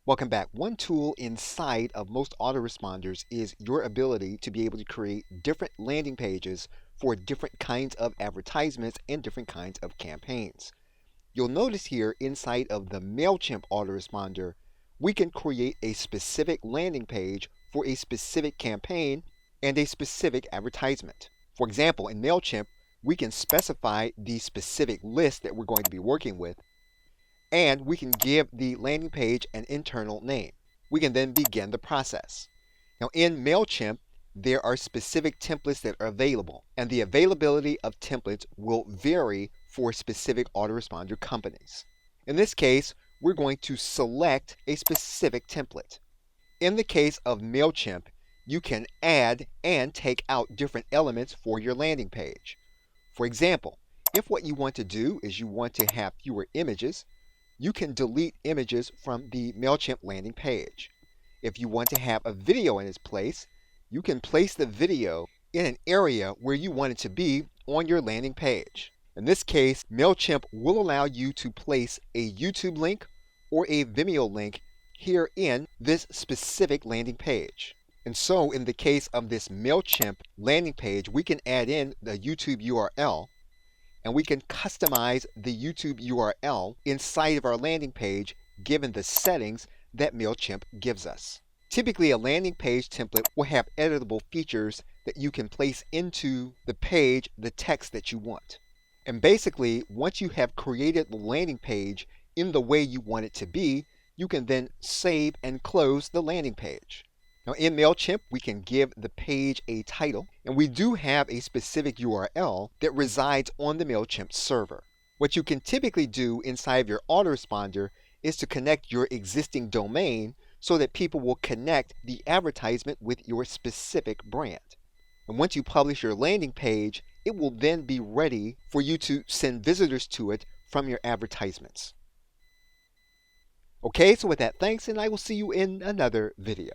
Welcome back. One tool inside of most autoresponders is your ability to be able to create different landing pages for different kinds of advertisements and different kinds of campaigns. You'll notice here inside of the MailChimp autoresponder, we can create a specific landing page for a specific campaign and a specific advertisement. For example, in MailChimp, we can specify the specific list that we're going to be working with, and we can give the landing page an internal name. We can then begin the process. Now in MailChimp, there are specific templates that are available, and the availability of templates will vary for specific autoresponder companies. In this case, we're going to select a specific template. In the case of MailChimp, you can add and take out different elements for your landing page. For example, if what you want to do is you want to have fewer images, you can delete images from the MailChimp landing page. If you want to have a video in its place, you can place the video in an area where you want it to be on your landing page. In this case, MailChimp will allow you to place a YouTube link or a Vimeo link here in this specific landing page. And so in the case of this MailChimp landing page, we can add in the YouTube URL, and we can customize the YouTube URL inside of our landing page given the settings that MailChimp gives us. Typically, a landing page template will have editable features that you can place into the page the text that you want. And basically, once you have created the landing page in the way you want it to be, you can then save and close the landing page. Now in MailChimp, we can give the page a title, and we do have a specific URL that resides on the MailChimp server. What you can typically do inside of your autoresponder is to connect your existing domain so that people will connect the advertisement with your specific brand. And once you publish your landing page, it will then be ready for you to send visitors to it from your advertisements. Okay, so with that, thanks, and I will see you in another video.